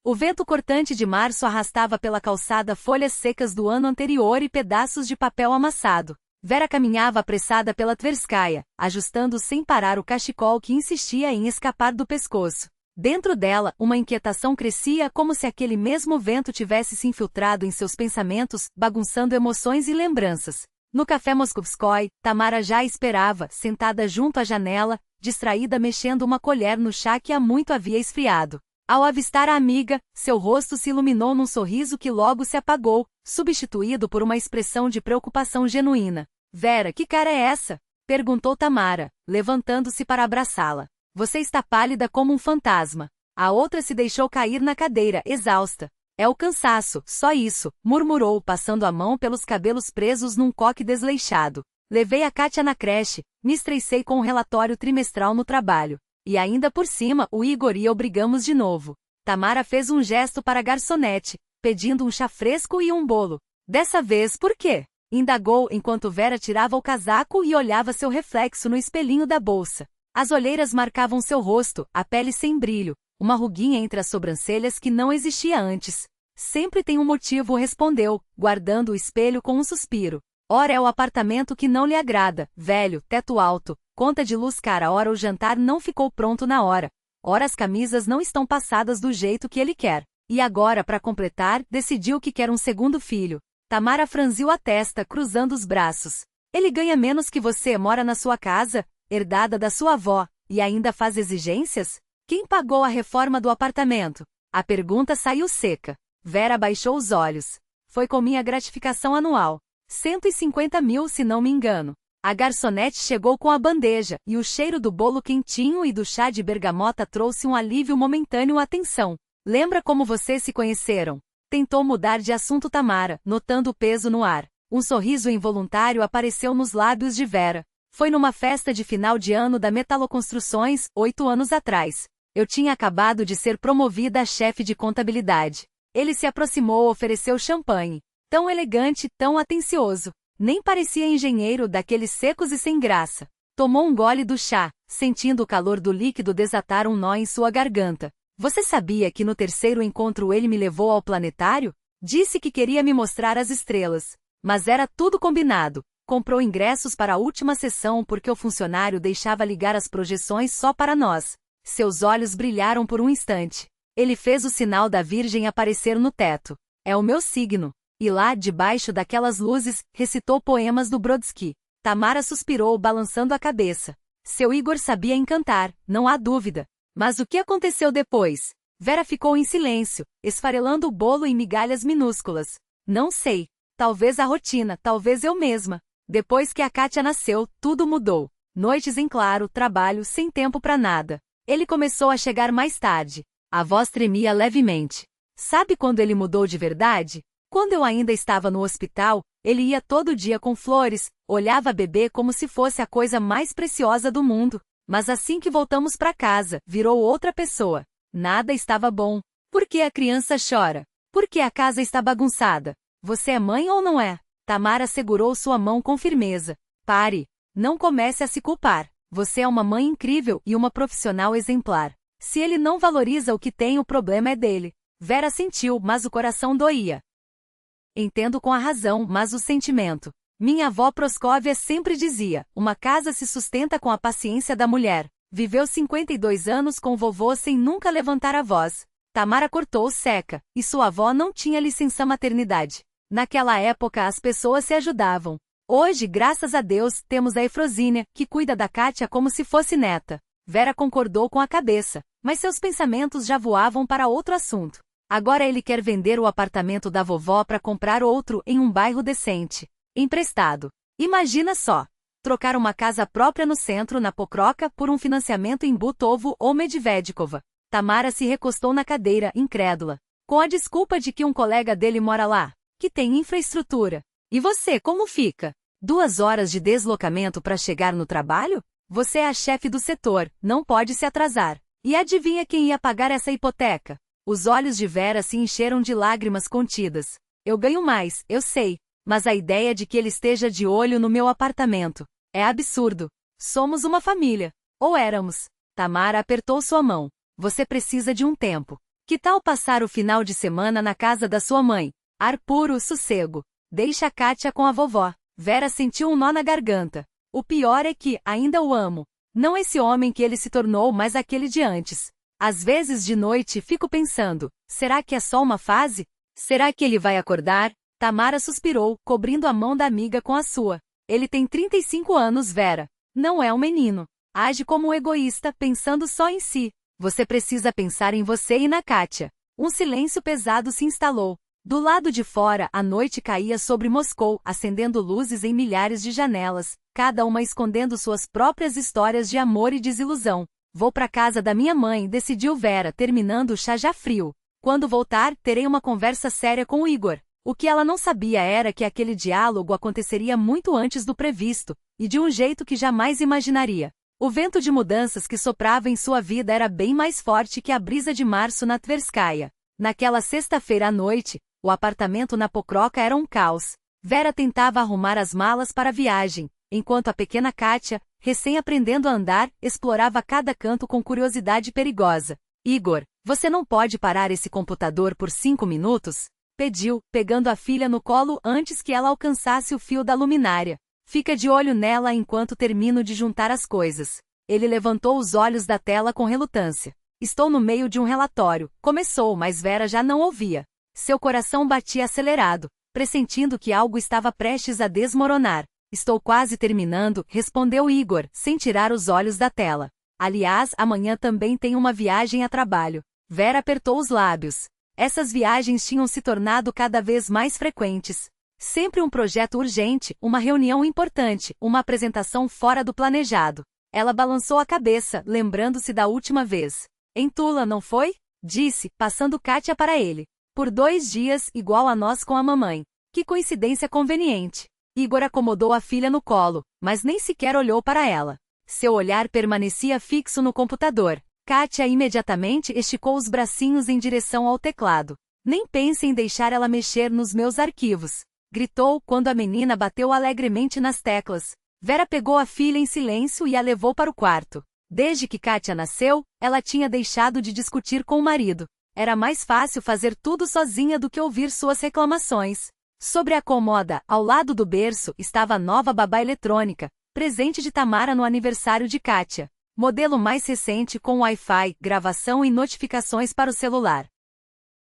O vento cortante de março arrastava pela calçada folhas secas do ano anterior e pedaços de papel amassado. Vera caminhava apressada pela Tverskaya, ajustando sem parar o cachecol que insistia em escapar do pescoço. Dentro dela, uma inquietação crescia como se aquele mesmo vento tivesse se infiltrado em seus pensamentos, bagunçando emoções e lembranças. No café Moskovskoy, Tamara já esperava, sentada junto à janela, distraída mexendo uma colher no chá que há muito havia esfriado. Ao avistar a amiga, seu rosto se iluminou num sorriso que logo se apagou, substituído por uma expressão de preocupação genuína. Vera, que cara é essa? Perguntou Tamara, levantando-se para abraçá-la. Você está pálida como um fantasma. A outra se deixou cair na cadeira, exausta. É o cansaço, só isso, murmurou, passando a mão pelos cabelos presos num coque desleixado. Levei a Kátia na creche, me estressei com o relatório trimestral no trabalho. E ainda por cima, o Igor e eu brigamos de novo. Tamara fez um gesto para a garçonete, pedindo um chá fresco e um bolo. Dessa vez, por quê? Indagou enquanto Vera tirava o casaco e olhava seu reflexo no espelhinho da bolsa. As olheiras marcavam seu rosto, a pele sem brilho, uma ruguinha entre as sobrancelhas que não existia antes. Sempre tem um motivo, respondeu, guardando o espelho com um suspiro. Ora é o apartamento que não lhe agrada, velho, teto alto, conta de luz cara, ora o jantar não ficou pronto na hora, ora as camisas não estão passadas do jeito que ele quer. E agora, para completar, decidiu que quer um segundo filho. Tamara franziu a testa, cruzando os braços. Ele ganha menos que você, mora na sua casa, herdada da sua avó, e ainda faz exigências? Quem pagou a reforma do apartamento? A pergunta saiu seca. Vera baixou os olhos. Foi com minha gratificação anual. 150 mil, se não me engano. A garçonete chegou com a bandeja, e o cheiro do bolo quentinho e do chá de bergamota trouxe um alívio momentâneo à tensão. Lembra como vocês se conheceram? Tentou mudar de assunto Tamara, notando o peso no ar. Um sorriso involuntário apareceu nos lábios de Vera. Foi numa festa de final de ano da Metaloconstruções, 8 anos atrás. Eu tinha acabado de ser promovida a chefe de contabilidade. Ele se aproximou e ofereceu champanhe. Tão elegante, tão atencioso. Nem parecia engenheiro daqueles secos e sem graça. Tomou um gole do chá, sentindo o calor do líquido desatar um nó em sua garganta. Você sabia que no terceiro encontro ele me levou ao planetário? Disse que queria me mostrar as estrelas. Mas era tudo combinado. Comprou ingressos para a última sessão porque o funcionário deixava ligar as projeções só para nós. Seus olhos brilharam por um instante. Ele fez o sinal da Virgem aparecer no teto. É o meu signo. E lá, debaixo daquelas luzes, recitou poemas do Brodsky. Tamara suspirou, balançando a cabeça. Seu Igor sabia encantar, não há dúvida. Mas o que aconteceu depois? Vera ficou em silêncio, esfarelando o bolo em migalhas minúsculas. Não sei. Talvez a rotina, talvez eu mesma. Depois que a Kátia nasceu, tudo mudou. Noites em claro, trabalho, sem tempo para nada. Ele começou a chegar mais tarde. A voz tremia levemente. Sabe quando ele mudou de verdade? Quando eu ainda estava no hospital, ele ia todo dia com flores, olhava a bebê como se fosse a coisa mais preciosa do mundo. Mas assim que voltamos para casa, virou outra pessoa. Nada estava bom. Por que a criança chora? Por que a casa está bagunçada? Você é mãe ou não é? Tamara segurou sua mão com firmeza. Pare. Não comece a se culpar. Você é uma mãe incrível e uma profissional exemplar. Se ele não valoriza o que tem, o problema é dele. Vera sentiu, mas o coração doía. Entendo com a razão, mas o sentimento. Minha avó Proscóvia sempre dizia, uma casa se sustenta com a paciência da mulher. Viveu 52 anos com o vovô sem nunca levantar a voz. Tamara cortou seca, e sua avó não tinha licença maternidade. Naquela época as pessoas se ajudavam. Hoje, graças a Deus, temos a Efrosínia, que cuida da Kátia como se fosse neta. Vera concordou com a cabeça, mas seus pensamentos já voavam para outro assunto. Agora ele quer vender o apartamento da vovó para comprar outro em um bairro decente. Emprestado. Imagina só. Trocar uma casa própria no centro, na Pokroka, por um financiamento em Butovo ou Medvedkova. Tamara se recostou na cadeira, incrédula. Com a desculpa de que um colega dele mora lá, que tem infraestrutura. E você, como fica? 2 horas de deslocamento para chegar no trabalho? Você é a chefe do setor, não pode se atrasar. E adivinha quem ia pagar essa hipoteca? Os olhos de Vera se encheram de lágrimas contidas. Eu ganho mais, eu sei. Mas a ideia de que ele esteja de olho no meu apartamento é absurdo. Somos uma família. Ou éramos. Tamara apertou sua mão. Você precisa de um tempo. Que tal passar o final de semana na casa da sua mãe? Ar puro, sossego. Deixa a Kátia com a vovó. Vera sentiu um nó na garganta. O pior é que, ainda o amo. Não esse homem que ele se tornou, mas aquele de antes. Às vezes de noite fico pensando, será que é só uma fase? Será que ele vai acordar? Tamara suspirou, cobrindo a mão da amiga com a sua. Ele tem 35 anos, Vera. Não é um menino. Age como um egoísta, pensando só em si. Você precisa pensar em você e na Kátia. Um silêncio pesado se instalou. Do lado de fora, a noite caía sobre Moscou, acendendo luzes em milhares de janelas, cada uma escondendo suas próprias histórias de amor e desilusão. Vou para casa da minha mãe, decidiu Vera, terminando o chá já frio. Quando voltar, terei uma conversa séria com o Igor. O que ela não sabia era que aquele diálogo aconteceria muito antes do previsto, e de um jeito que jamais imaginaria. O vento de mudanças que soprava em sua vida era bem mais forte que a brisa de março na Tverskaya. Naquela sexta-feira à noite, o apartamento na Pokrovka era um caos. Vera tentava arrumar as malas para a viagem, enquanto a pequena Kátia, recém-aprendendo a andar, explorava cada canto com curiosidade perigosa. Igor, você não pode parar esse computador por 5 minutos? Pediu, pegando a filha no colo antes que ela alcançasse o fio da luminária. Fica de olho nela enquanto termino de juntar as coisas. Ele levantou os olhos da tela com relutância. Estou no meio de um relatório. Começou, mas Vera já não ouvia. Seu coração batia acelerado, pressentindo que algo estava prestes a desmoronar. Estou quase terminando, respondeu Igor, sem tirar os olhos da tela. Aliás, amanhã também tem uma viagem a trabalho. Vera apertou os lábios. Essas viagens tinham se tornado cada vez mais frequentes. Sempre um projeto urgente, uma reunião importante, uma apresentação fora do planejado. Ela balançou a cabeça, lembrando-se da última vez. Em Tula, não foi? Disse, passando Kátia para ele. Por 2 dias, igual a nós com a mamãe. Que coincidência conveniente. Igor acomodou a filha no colo, mas nem sequer olhou para ela. Seu olhar permanecia fixo no computador. Kátia imediatamente esticou os bracinhos em direção ao teclado. Nem pense em deixar ela mexer nos meus arquivos. Gritou quando a menina bateu alegremente nas teclas. Vera pegou a filha em silêncio e a levou para o quarto. Desde que Kátia nasceu, ela tinha deixado de discutir com o marido. Era mais fácil fazer tudo sozinha do que ouvir suas reclamações. Sobre a cômoda, ao lado do berço, estava a nova babá eletrônica, presente de Tamara no aniversário de Kátia. Modelo mais recente com Wi-Fi, gravação e notificações para o celular.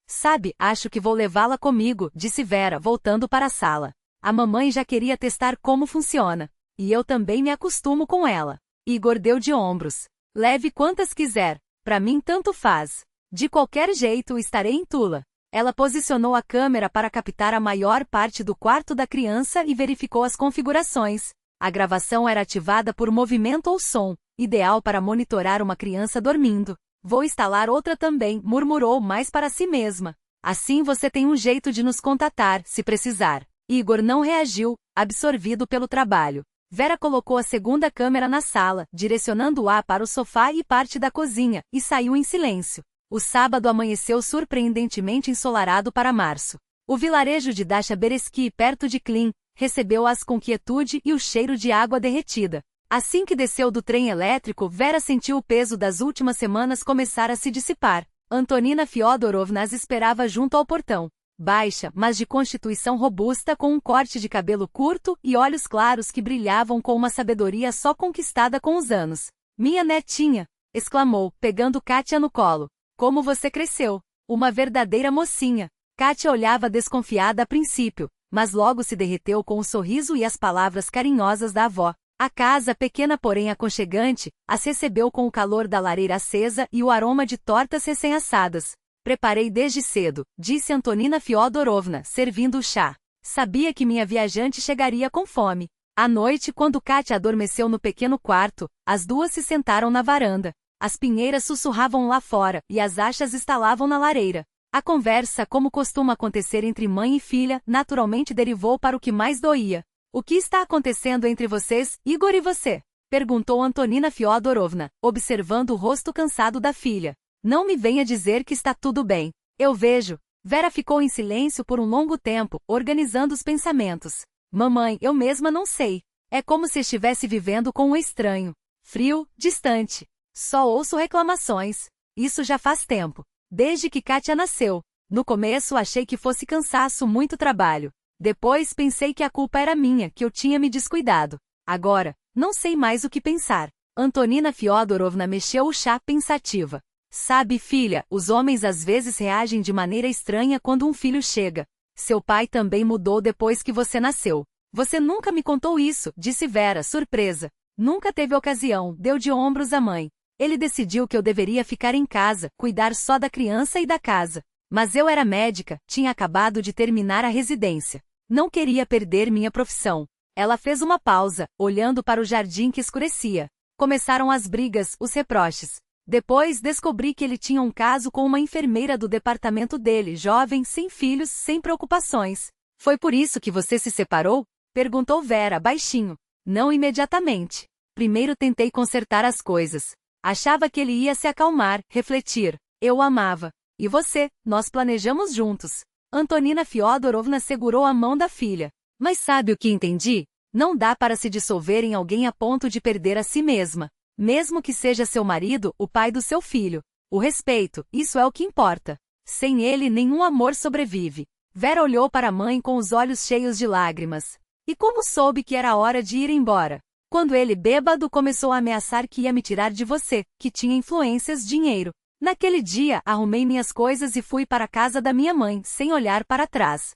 Sabe, acho que vou levá-la comigo, disse Vera, voltando para a sala. A mamãe já queria testar como funciona. E eu também me acostumo com ela. Igor deu de ombros. Leve quantas quiser. Para mim tanto faz. De qualquer jeito, estarei em Tula. Ela posicionou a câmera para captar a maior parte do quarto da criança e verificou as configurações. A gravação era ativada por movimento ou som, ideal para monitorar uma criança dormindo. Vou instalar outra também, murmurou mais para si mesma. Assim você tem um jeito de nos contatar, se precisar. Igor não reagiu, absorvido pelo trabalho. Vera colocou a segunda câmera na sala, direcionando-a para o sofá e parte da cozinha, e saiu em silêncio. O sábado amanheceu surpreendentemente ensolarado para março. O vilarejo de Dasha Beresky, perto de Klin, recebeu-as com quietude e o cheiro de água derretida. Assim que desceu do trem elétrico, Vera sentiu o peso das últimas semanas começar a se dissipar. Antonina Fyodorovna as esperava junto ao portão. Baixa, mas de constituição robusta, com um corte de cabelo curto e olhos claros que brilhavam com uma sabedoria só conquistada com os anos. Minha netinha! Exclamou, pegando Kátia no colo. Como você cresceu! Uma verdadeira mocinha! Kátia olhava desconfiada a princípio, mas logo se derreteu com o sorriso e as palavras carinhosas da avó. A casa, pequena porém aconchegante, as recebeu com o calor da lareira acesa e o aroma de tortas recém-assadas. Preparei desde cedo, disse Antonina Fyodorovna, servindo o chá. Sabia que minha viajante chegaria com fome. À noite, quando Kátia adormeceu no pequeno quarto, as duas se sentaram na varanda. As pinheiras sussurravam lá fora, e as achas estalavam na lareira. A conversa, como costuma acontecer entre mãe e filha, naturalmente derivou para o que mais doía. O que está acontecendo entre vocês, Igor e você? Perguntou Antonina Fyodorovna, observando o rosto cansado da filha. Não me venha dizer que está tudo bem. Eu vejo. Vera ficou em silêncio por um longo tempo, organizando os pensamentos. Mamãe, eu mesma não sei. É como se estivesse vivendo com um estranho. Frio, distante. Só ouço reclamações. Isso já faz tempo. desde que Kátia nasceu. No começo achei que fosse cansaço, muito trabalho. Depois pensei que a culpa era minha, que eu tinha me descuidado. Agora, não sei mais o que pensar. Antonina Fyodorovna mexeu o chá pensativa. Sabe, filha, os homens às vezes reagem de maneira estranha quando um filho chega. Seu pai também mudou depois que você nasceu. Você nunca me contou isso, disse Vera, surpresa. Nunca teve ocasião, deu de ombros a mãe. Ele decidiu que eu deveria ficar em casa, cuidar só da criança e da casa. Mas eu era médica, tinha acabado de terminar a residência. Não queria perder minha profissão. Ela fez uma pausa, olhando para o jardim que escurecia. Começaram as brigas, os reproches. Depois descobri que ele tinha um caso com uma enfermeira do departamento dele, jovem, sem filhos, sem preocupações. Foi por isso que você se separou? Perguntou Vera, baixinho. Não imediatamente. Primeiro tentei consertar as coisas. Achava que ele ia se acalmar, refletir. Eu o amava. E você? Nós planejamos juntos. Antonina Fyodorovna segurou a mão da filha. Mas sabe o que entendi? Não dá para se dissolver em alguém a ponto de perder a si mesma. Mesmo que seja seu marido, o pai do seu filho. O respeito, isso é o que importa. Sem ele, nenhum amor sobrevive. Vera olhou para a mãe com os olhos cheios de lágrimas. E como soube que era hora de ir embora? Quando ele, bêbado, começou a ameaçar que ia me tirar de você, que tinha influências, dinheiro. Naquele dia, arrumei minhas coisas e fui para a casa da minha mãe, sem olhar para trás.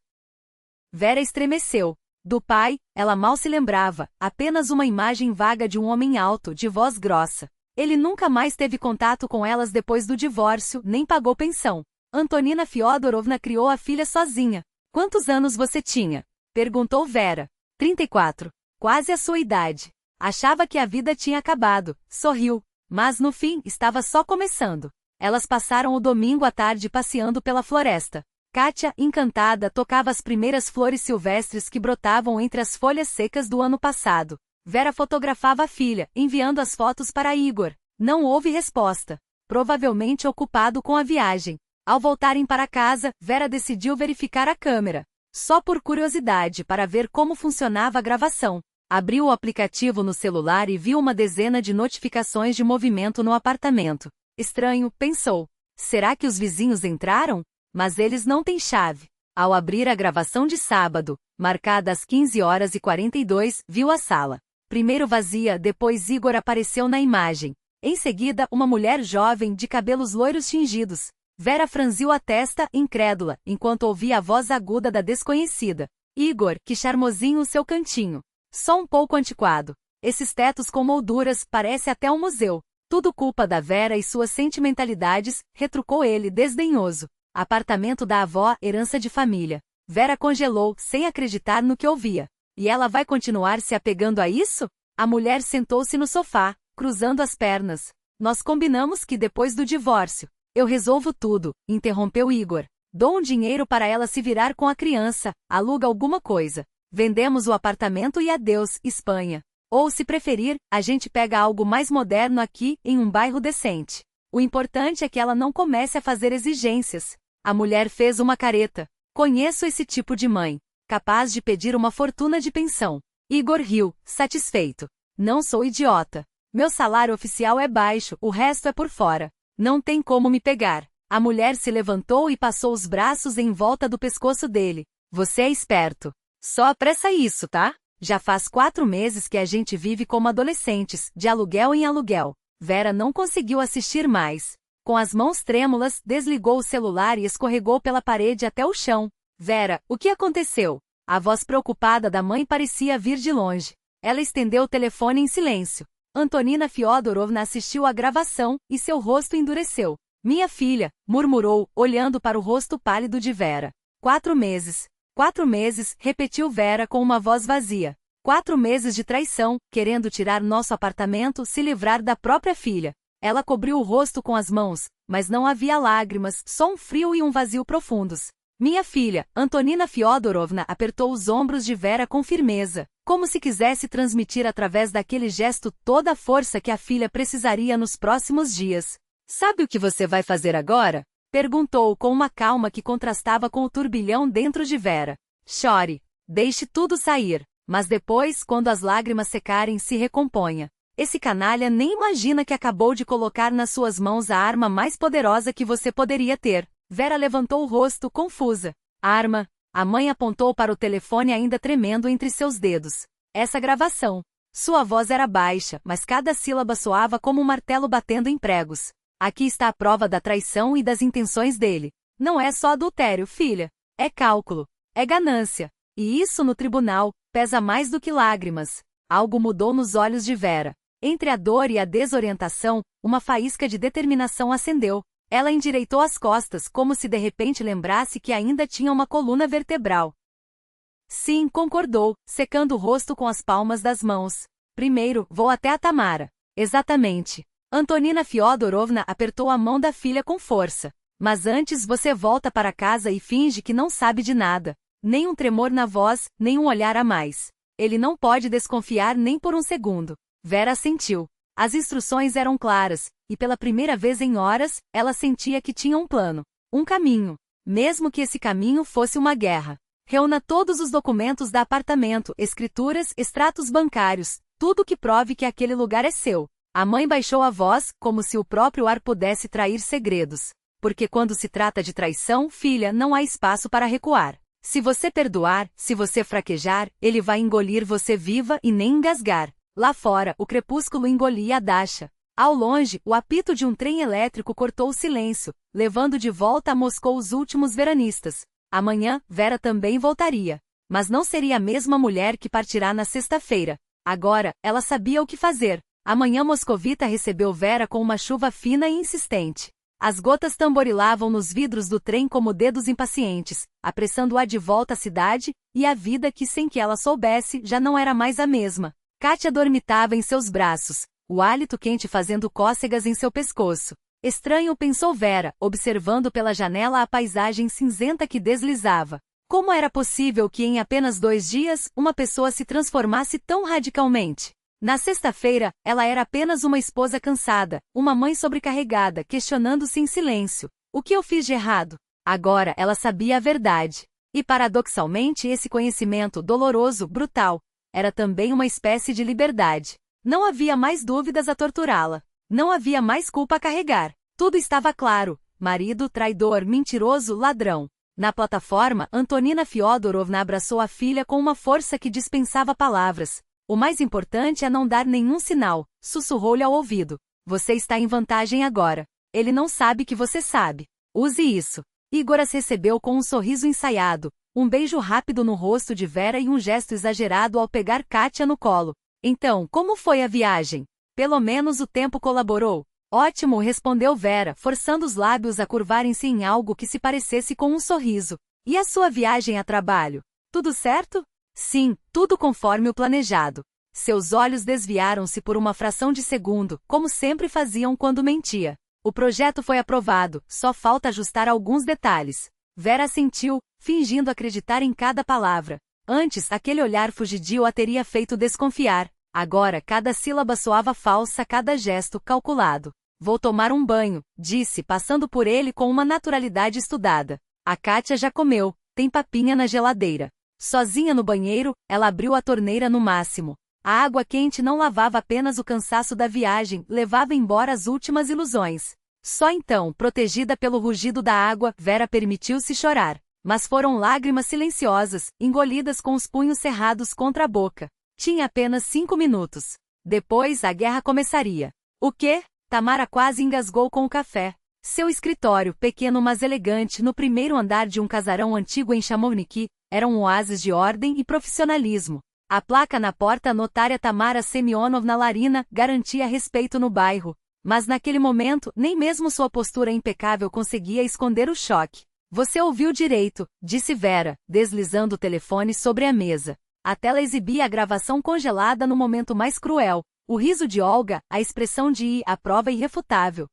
Vera estremeceu. Do pai, ela mal se lembrava, apenas uma imagem vaga de um homem alto, de voz grossa. Ele nunca mais teve contato com elas depois do divórcio, nem pagou pensão. Antonina Fyodorovna criou a filha sozinha. Quantos anos você tinha? Perguntou Vera. 34. Quase a sua idade. Achava que a vida tinha acabado. Sorriu. Mas no fim, estava só começando. Elas passaram o domingo à tarde passeando pela floresta. Kátia, encantada, tocava as primeiras flores silvestres que brotavam entre as folhas secas do ano passado. Vera fotografava a filha, enviando as fotos para Igor. Não houve resposta. Provavelmente ocupado com a viagem. Ao voltarem para casa, Vera decidiu verificar a câmera. Só por curiosidade para ver como funcionava a gravação. Abriu o aplicativo no celular e viu uma dezena de notificações de movimento no apartamento. Estranho, pensou. Será que os vizinhos entraram? Mas eles não têm chave. Ao abrir a gravação de sábado, marcada às 15h42, viu a sala. Primeiro vazia, depois Igor apareceu na imagem. Em seguida, uma mulher jovem de cabelos loiros tingidos. Vera franziu a testa, incrédula, enquanto ouvia a voz aguda da desconhecida. Igor, que charmosinho o seu cantinho. Só um pouco antiquado. Esses tetos com molduras, parece até um museu. Tudo culpa da Vera e suas sentimentalidades, retrucou ele, desdenhoso. Apartamento da avó, herança de família. Vera congelou, sem acreditar no que ouvia. E ela vai continuar se apegando a isso? A mulher sentou-se no sofá, cruzando as pernas. Nós combinamos que depois do divórcio, eu resolvo tudo, interrompeu Igor. Dou um dinheiro para ela se virar com a criança, aluga alguma coisa. Vendemos o apartamento e adeus, Espanha. Ou, se preferir, a gente pega algo mais moderno aqui, em um bairro decente. O importante é que ela não comece a fazer exigências. A mulher fez uma careta. Conheço esse tipo de mãe. Capaz de pedir uma fortuna de pensão. Igor riu, satisfeito. Não sou idiota. Meu salário oficial é baixo, o resto é por fora. Não tem como me pegar. A mulher se levantou e passou os braços em volta do pescoço dele. Você é esperto. Só apressa isso, tá? Já faz 4 meses que a gente vive como adolescentes, de aluguel em aluguel. Vera não conseguiu assistir mais. Com as mãos trêmulas, desligou o celular e escorregou pela parede até o chão. Vera, o que aconteceu? A voz preocupada da mãe parecia vir de longe. Ela estendeu o telefone em silêncio. Antonina Fyodorovna assistiu à gravação, e seu rosto endureceu. Minha filha, murmurou, olhando para o rosto pálido de Vera. 4 meses. 4 meses, repetiu Vera com uma voz vazia. 4 meses de traição, querendo tirar nosso apartamento, se livrar da própria filha. Ela cobriu o rosto com as mãos, mas não havia lágrimas, só um frio e um vazio profundos. Minha filha, Antonina Fyodorovna apertou os ombros de Vera com firmeza, como se quisesse transmitir através daquele gesto toda a força que a filha precisaria nos próximos dias. Sabe o que você vai fazer agora? Perguntou com uma calma que contrastava com o turbilhão dentro de Vera. Chore. Deixe tudo sair. Mas depois, quando as lágrimas secarem, se recomponha. Esse canalha nem imagina que acabou de colocar nas suas mãos a arma mais poderosa que você poderia ter. Vera levantou o rosto, confusa. Arma? A mãe apontou para o telefone ainda tremendo entre seus dedos. Essa gravação. Sua voz era baixa, mas cada sílaba soava como um martelo batendo em pregos. Aqui está a prova da traição e das intenções dele. Não é só adultério, filha. É cálculo. É ganância. E isso no tribunal pesa mais do que lágrimas. Algo mudou nos olhos de Vera. Entre a dor e a desorientação, uma faísca de determinação acendeu. Ela endireitou as costas, como se de repente lembrasse que ainda tinha uma coluna vertebral. Sim, concordou, secando o rosto com as palmas das mãos. Primeiro, vou até a Tamara. Exatamente. Antonina Fyodorovna apertou a mão da filha com força. Mas antes você volta para casa e finge que não sabe de nada. Nem um tremor na voz, nem um olhar a mais. Ele não pode desconfiar nem por um segundo. Vera assentiu. As instruções eram claras, e pela primeira vez em horas, ela sentia que tinha um plano. Um caminho. Mesmo que esse caminho fosse uma guerra. Reúna todos os documentos da apartamento, escrituras, extratos bancários, tudo que prove que aquele lugar é seu. A mãe baixou a voz, como se o próprio ar pudesse trair segredos. Porque quando se trata de traição, filha, não há espaço para recuar. Se você perdoar, se você fraquejar, ele vai engolir você viva e nem engasgar. Lá fora, o crepúsculo engolia a Dasha. Ao longe, o apito de um trem elétrico cortou o silêncio, levando de volta a Moscou os últimos veranistas. Amanhã, Vera também voltaria. Mas não seria a mesma mulher que partirá na sexta-feira. Agora, ela sabia o que fazer. A manhã moscovita recebeu Vera com uma chuva fina e insistente. As gotas tamborilavam nos vidros do trem como dedos impacientes, apressando-a de volta à cidade, e a vida que sem que ela soubesse já não era mais a mesma. Kátia dormitava em seus braços, o hálito quente fazendo cócegas em seu pescoço. Estranho, pensou Vera, observando pela janela a paisagem cinzenta que deslizava. Como era possível que em apenas 2 dias, uma pessoa se transformasse tão radicalmente? Na sexta-feira, ela era apenas uma esposa cansada, uma mãe sobrecarregada, questionando-se em silêncio. O que eu fiz de errado? Agora ela sabia a verdade. E paradoxalmente esse conhecimento doloroso, brutal, era também uma espécie de liberdade. Não havia mais dúvidas a torturá-la. Não havia mais culpa a carregar. Tudo estava claro. Marido, traidor, mentiroso, ladrão. Na plataforma, Antonina Fyodorovna abraçou a filha com uma força que dispensava palavras. O mais importante é não dar nenhum sinal, sussurrou-lhe ao ouvido. Você está em vantagem agora. Ele não sabe que você sabe. Use isso. Igor as recebeu com um sorriso ensaiado, um beijo rápido no rosto de Vera e um gesto exagerado ao pegar Kátia no colo. Então, como foi a viagem? Pelo menos o tempo colaborou. Ótimo, respondeu Vera, forçando os lábios a curvarem-se em algo que se parecesse com um sorriso. E a sua viagem a trabalho? Tudo certo? Sim, tudo conforme o planejado. Seus olhos desviaram-se por uma fração de segundo, como sempre faziam quando mentia. O projeto foi aprovado, só falta ajustar alguns detalhes. Vera assentiu, fingindo acreditar em cada palavra. Antes, aquele olhar fugidio a teria feito desconfiar. Agora, cada sílaba soava falsa, cada gesto calculado. Vou tomar um banho, disse, passando por ele com uma naturalidade estudada. A Kátia já comeu, tem papinha na geladeira. Sozinha no banheiro, ela abriu a torneira no máximo. A água quente não lavava apenas o cansaço da viagem, levava embora as últimas ilusões. Só então, protegida pelo rugido da água, Vera permitiu-se chorar. Mas foram lágrimas silenciosas, engolidas com os punhos cerrados contra a boca. Tinha apenas 5 minutos. Depois a guerra começaria. O quê? Tamara quase engasgou com o café. Seu escritório, pequeno mas elegante, no primeiro andar de um casarão antigo em Chamonix, era um oásis de ordem e profissionalismo. A placa na porta notária Tamara Semyonovna Larina garantia respeito no bairro. Mas naquele momento, nem mesmo sua postura impecável conseguia esconder o choque. Você ouviu direito, disse Vera, deslizando o telefone sobre a mesa. A tela exibia a gravação congelada no momento mais cruel. O riso de Olga, a expressão de I, a prova irrefutável.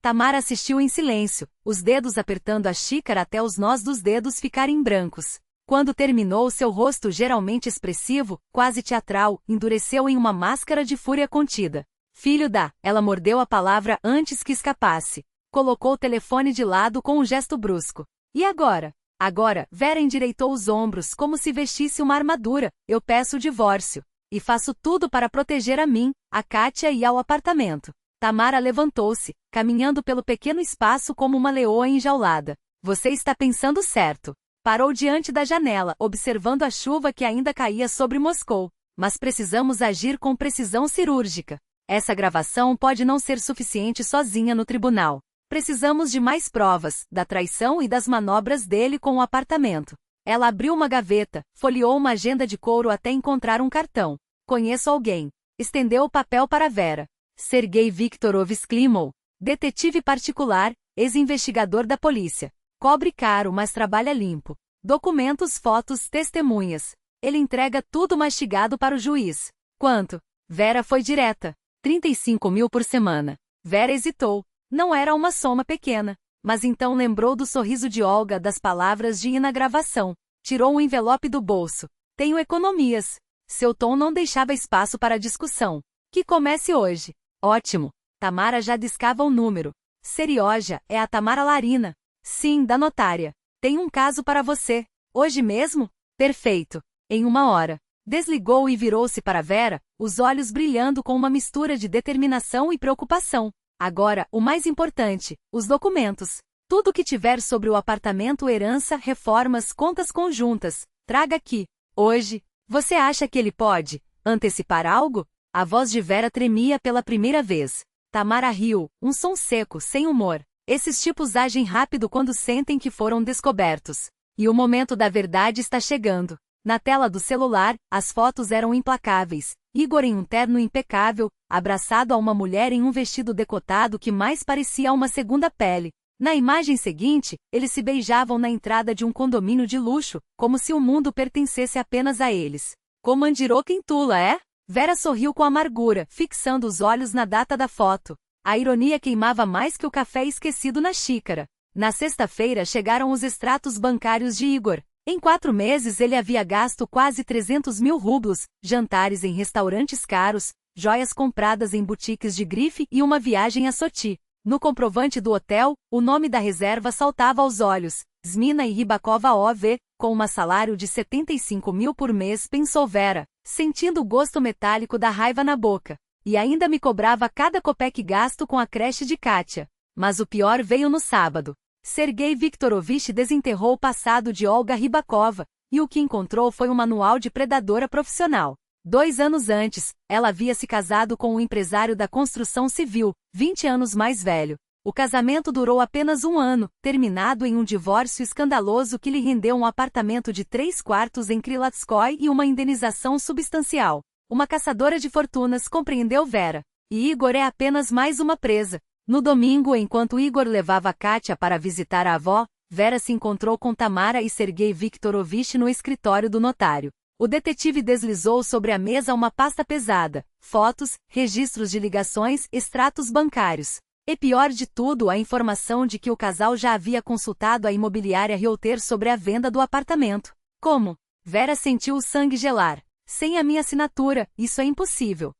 Tamara assistiu em silêncio, os dedos apertando a xícara até os nós dos dedos ficarem brancos. Quando terminou, seu rosto geralmente expressivo, quase teatral, endureceu em uma máscara de fúria contida. Filho da... Ela mordeu a palavra antes que escapasse. Colocou o telefone de lado com um gesto brusco. E agora? Agora, Vera endireitou os ombros como se vestisse uma armadura. Eu peço o divórcio. E faço tudo para proteger a mim, a Kátia e ao apartamento. Tamara levantou-se, caminhando pelo pequeno espaço como uma leoa enjaulada. Você está pensando certo. Parou diante da janela, observando a chuva que ainda caía sobre Moscou. Mas precisamos agir com precisão cirúrgica. Essa gravação pode não ser suficiente sozinha no tribunal. Precisamos de mais provas, da traição e das manobras dele com o apartamento. Ela abriu uma gaveta, folheou uma agenda de couro até encontrar um cartão. Conheço alguém. Estendeu o papel para Vera. Sergei Viktorovich Klimov, detetive particular, ex-investigador da polícia. Cobre caro, mas trabalha limpo. Documentos, fotos, testemunhas. Ele entrega tudo mastigado para o juiz. Quanto? Vera foi direta. 35 mil por semana. Vera hesitou. Não era uma soma pequena. Mas então lembrou do sorriso de Olga, das palavras de Ina na gravação. Tirou um envelope do bolso. Tenho economias. Seu tom não deixava espaço para discussão. Que comece hoje. Ótimo. Tamara já discava o número. Serioja, é a Tamara Larina. Sim, da notária. Tem um caso para você. Hoje mesmo? Perfeito. Em 1 hora. Desligou e virou-se para Vera, os olhos brilhando com uma mistura de determinação e preocupação. Agora, o mais importante, os documentos. Tudo que tiver sobre o apartamento, herança, reformas, contas conjuntas, traga aqui. Hoje. Você acha que ele pode antecipar algo? A voz de Vera tremia pela primeira vez. Tamara riu, um som seco, sem humor. Esses tipos agem rápido quando sentem que foram descobertos. E o momento da verdade está chegando. Na tela do celular, as fotos eram implacáveis. Igor em um terno impecável, abraçado a uma mulher em um vestido decotado que mais parecia uma segunda pele. Na imagem seguinte, eles se beijavam na entrada de um condomínio de luxo, como se o mundo pertencesse apenas a eles. Comandirou Tula, é? Vera sorriu com amargura, fixando os olhos na data da foto. A ironia queimava mais que o café esquecido na xícara. Na sexta-feira chegaram os extratos bancários de Igor. Em 4 meses ele havia gasto quase 300 mil rublos, jantares em restaurantes caros, joias compradas em boutiques de grife e uma viagem a Soti. No comprovante do hotel, o nome da reserva saltava aos olhos. Zmina e Rybakova OV, com um salário de 75 mil por mês, pensou Vera, sentindo o gosto metálico da raiva na boca. E ainda me cobrava cada copeque gasto com a creche de Kátia. Mas o pior veio no sábado. Sergei Viktorovich desenterrou o passado de Olga Rybakova, e o que encontrou foi um manual de predadora profissional. 2 anos antes, ela havia se casado com um empresário da construção civil, 20 anos mais velho. O casamento durou apenas 1 ano, terminado em um divórcio escandaloso que lhe rendeu um apartamento de 3 quartos em Krylatskoye e uma indenização substancial. Uma caçadora de fortunas, compreendeu Vera. E Igor é apenas mais uma presa. No domingo, enquanto Igor levava Kátia para visitar a avó, Vera se encontrou com Tamara e Sergei Viktorovich no escritório do notário. O detetive deslizou sobre a mesa uma pasta pesada, fotos, registros de ligações, extratos bancários. E pior de tudo, a informação de que o casal já havia consultado a imobiliária Reuter sobre a venda do apartamento. Como? Vera sentiu o sangue gelar. Sem a minha assinatura, isso é impossível.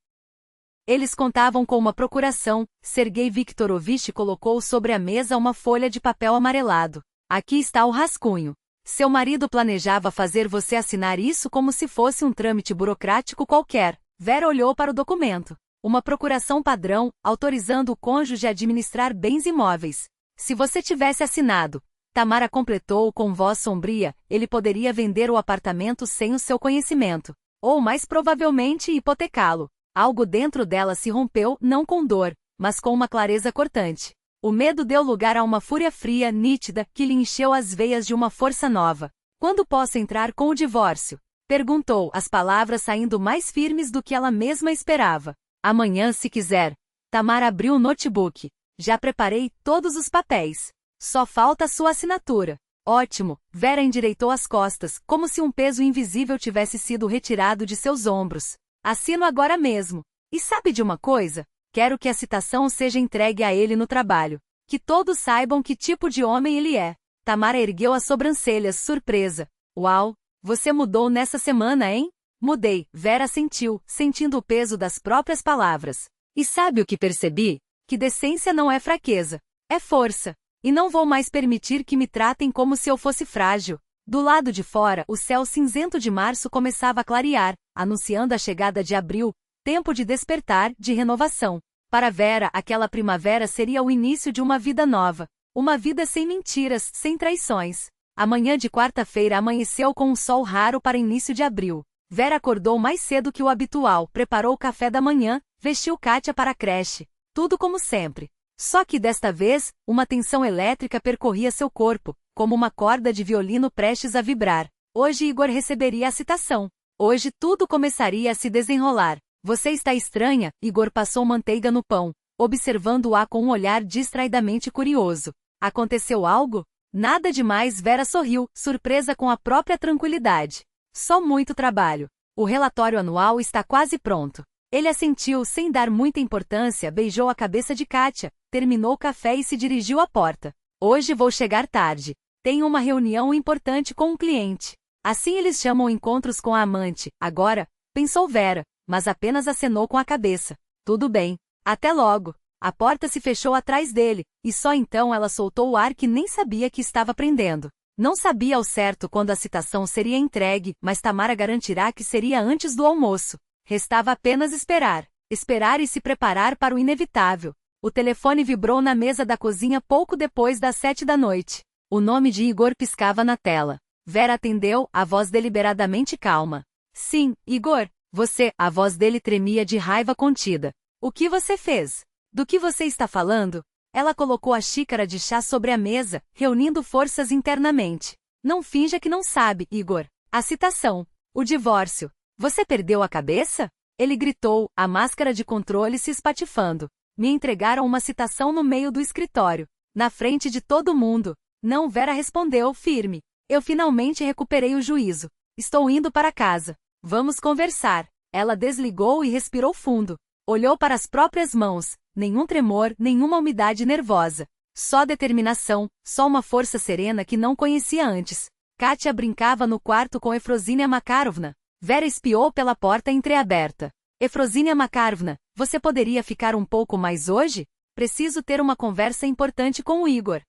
Eles contavam com uma procuração. Sergei Viktorovich colocou sobre a mesa uma folha de papel amarelado. Aqui está o rascunho. Seu marido planejava fazer você assinar isso como se fosse um trâmite burocrático qualquer. Vera olhou para o documento. Uma procuração padrão, autorizando o cônjuge a administrar bens imóveis. Se você tivesse assinado, Tamara completou com voz sombria, ele poderia vender o apartamento sem o seu conhecimento. Ou mais provavelmente hipotecá-lo. Algo dentro dela se rompeu, não com dor, mas com uma clareza cortante. O medo deu lugar a uma fúria fria, nítida, que lhe encheu as veias de uma força nova. Quando posso entrar com o divórcio? Perguntou, as palavras saindo mais firmes do que ela mesma esperava. Amanhã, se quiser. Tamara abriu o notebook. Já preparei todos os papéis. Só falta a sua assinatura. Ótimo. Vera endireitou as costas, como se um peso invisível tivesse sido retirado de seus ombros. Assino agora mesmo. E sabe de uma coisa? Quero que a citação seja entregue a ele no trabalho. Que todos saibam que tipo de homem ele é. Tamara ergueu as sobrancelhas, surpresa. Uau! Você mudou nessa semana, hein? Mudei. Vera sentiu, sentindo o peso das próprias palavras. E sabe o que percebi? Que decência não é fraqueza. É força. E não vou mais permitir que me tratem como se eu fosse frágil. Do lado de fora, o céu cinzento de março começava a clarear, anunciando a chegada de abril, tempo de despertar, de renovação. Para Vera, aquela primavera seria o início de uma vida nova. Uma vida sem mentiras, sem traições. A manhã de quarta-feira amanheceu com um sol raro para início de abril. Vera acordou mais cedo que o habitual, preparou o café da manhã, vestiu Kátia para a creche. Tudo como sempre. Só que desta vez, uma tensão elétrica percorria seu corpo, como uma corda de violino prestes a vibrar. Hoje Igor receberia a citação. Hoje tudo começaria a se desenrolar. Você está estranha? Igor passou manteiga no pão, observando-a com um olhar distraidamente curioso. Aconteceu algo? Nada demais. Vera sorriu, surpresa com a própria tranquilidade. Só muito trabalho. O relatório anual está quase pronto. Ele assentiu sem dar muita importância, beijou a cabeça de Kátia, terminou o café e se dirigiu à porta. Hoje vou chegar tarde. Tenho uma reunião importante com um cliente. Assim eles chamam encontros com a amante. Agora, pensou Vera, mas apenas acenou com a cabeça. Tudo bem. Até logo. A porta se fechou atrás dele, e só então ela soltou o ar que nem sabia que estava prendendo. Não sabia ao certo quando a citação seria entregue, mas Tamara garantirá que seria antes do almoço. Restava apenas esperar. Esperar e se preparar para o inevitável. O telefone vibrou na mesa da cozinha pouco depois das 7 da noite. O nome de Igor piscava na tela. Vera atendeu, a voz deliberadamente calma. Sim, Igor, você. A voz dele tremia de raiva contida. O que você fez? Do que você está falando? Ela colocou a xícara de chá sobre a mesa, reunindo forças internamente. Não finja que não sabe, Igor. A citação. O divórcio. Você perdeu a cabeça? Ele gritou, a máscara de controle se espatifando. Me entregaram uma citação no meio do escritório. Na frente de todo mundo. Não, Vera respondeu, firme. Eu finalmente recuperei o juízo. Estou indo para casa. Vamos conversar. Ela desligou e respirou fundo. Olhou para as próprias mãos. Nenhum tremor, nenhuma umidade nervosa. Só determinação, só uma força serena que não conhecia antes. Kátia brincava no quarto com Efrosínia Makarovna. Vera espiou pela porta entreaberta. Efrosínia Makarovna, você poderia ficar um pouco mais hoje? Preciso ter uma conversa importante com o Igor.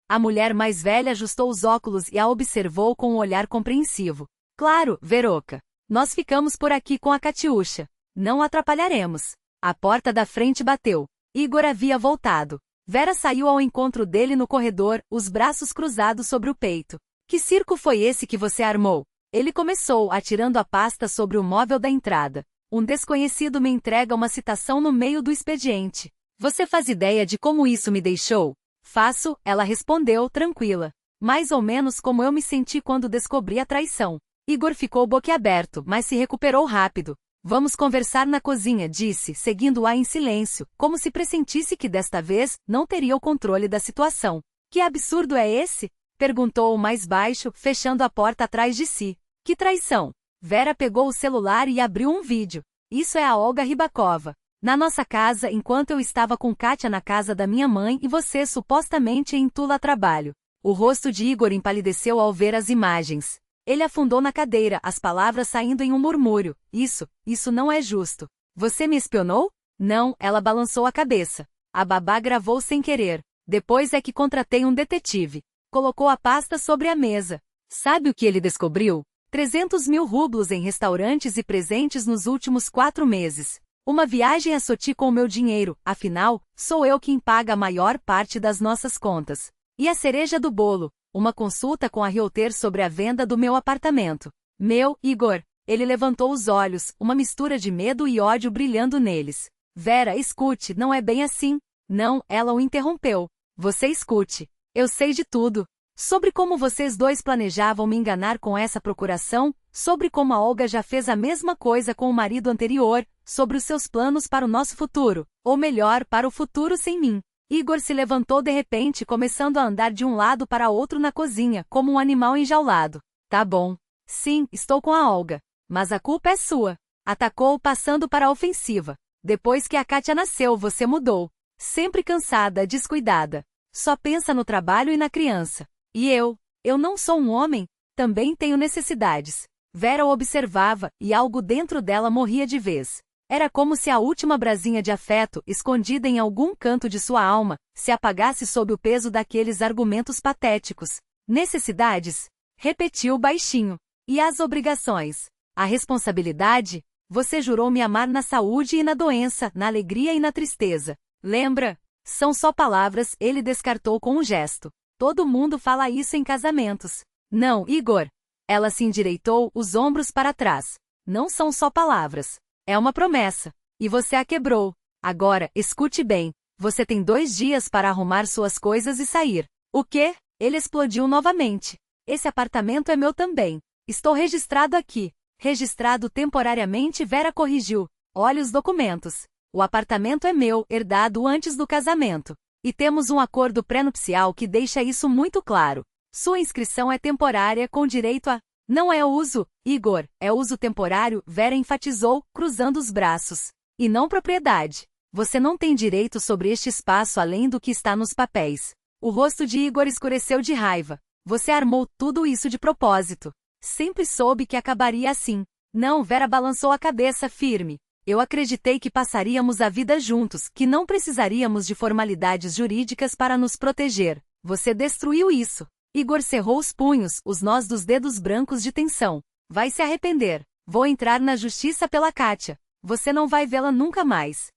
A mulher mais velha ajustou os óculos e a observou com um olhar compreensivo. Claro, Veroca. Nós ficamos por aqui com a Catiúcha. Não atrapalharemos. A porta da frente bateu. Igor havia voltado. Vera saiu ao encontro dele no corredor, os braços cruzados sobre o peito. Que circo foi esse que você armou? Ele começou, atirando a pasta sobre o móvel da entrada. Um desconhecido me entrega uma citação no meio do expediente. Você faz ideia de como isso me deixou? Faço, ela respondeu, tranquila. Mais ou menos como eu me senti quando descobri a traição. Igor ficou boquiaberto, mas se recuperou rápido. Vamos conversar na cozinha, disse, seguindo-a em silêncio, como se pressentisse que desta vez não teria o controle da situação. Que absurdo é esse? Perguntou o mais baixo, fechando a porta atrás de si. Que traição! Vera pegou o celular e abriu um vídeo. Isso é a Olga Rybakova. Na nossa casa, enquanto eu estava com Kátia na casa da minha mãe e você supostamente em Tula a trabalho. O rosto de Igor empalideceu ao ver as imagens. Ele afundou na cadeira, as palavras saindo em um murmúrio. Isso não é justo. Você me espionou? Não, ela balançou a cabeça. A babá gravou sem querer. Depois é que contratei um detetive. Colocou a pasta sobre a mesa. Sabe o que ele descobriu? 300 mil rublos em restaurantes e presentes nos últimos 4 meses. Uma viagem a Soti com o meu dinheiro, afinal, sou eu quem paga a maior parte das nossas contas. E a cereja do bolo, uma consulta com a realtor sobre a venda do meu apartamento. Meu, Igor. Ele levantou os olhos, uma mistura de medo e ódio brilhando neles. Vera, escute, não é bem assim. Não, ela o interrompeu. Você escute. Eu sei de tudo. Sobre como vocês dois planejavam me enganar com essa procuração, sobre como a Olga já fez a mesma coisa com o marido anterior, sobre os seus planos para o nosso futuro, ou melhor, para o futuro sem mim. Igor se levantou de repente, começando a andar de um lado para outro na cozinha, como um animal enjaulado. Tá bom. Sim, estou com a Olga. Mas a culpa é sua. Atacou, passando para a ofensiva. Depois que a Kátia nasceu, você mudou. Sempre cansada, descuidada. Só pensa no trabalho e na criança. E eu não sou um homem, também tenho necessidades. Vera o observava, e algo dentro dela morria de vez. Era como se a última brasinha de afeto, escondida em algum canto de sua alma, se apagasse sob o peso daqueles argumentos patéticos. Necessidades? Repetiu baixinho. E as obrigações? A responsabilidade? Você jurou me amar na saúde e na doença, na alegria e na tristeza. Lembra? São só palavras, ele descartou com um gesto. Todo mundo fala isso em casamentos. Não, Igor. Ela se endireitou, os ombros para trás. Não são só palavras. É uma promessa. E você a quebrou. Agora, escute bem. Você tem 2 dias para arrumar suas coisas e sair. O quê? Ele explodiu novamente. Esse apartamento é meu também. Estou registrado aqui. Registrado temporariamente, Vera corrigiu. Olhe os documentos. O apartamento é meu, herdado antes do casamento. E temos um acordo pré-nupcial que deixa isso muito claro. Sua inscrição é temporária com direito a... Não é uso, Igor, é uso temporário, Vera enfatizou, cruzando os braços. E não propriedade. Você não tem direito sobre este espaço além do que está nos papéis. O rosto de Igor escureceu de raiva. Você armou tudo isso de propósito. Sempre soube que acabaria assim. Não, Vera balançou a cabeça firme. Eu acreditei que passaríamos a vida juntos, que não precisaríamos de formalidades jurídicas para nos proteger. Você destruiu isso. Igor cerrou os punhos, os nós dos dedos brancos de tensão. Vai se arrepender. Vou entrar na justiça pela Kátia. Você não vai vê-la nunca mais.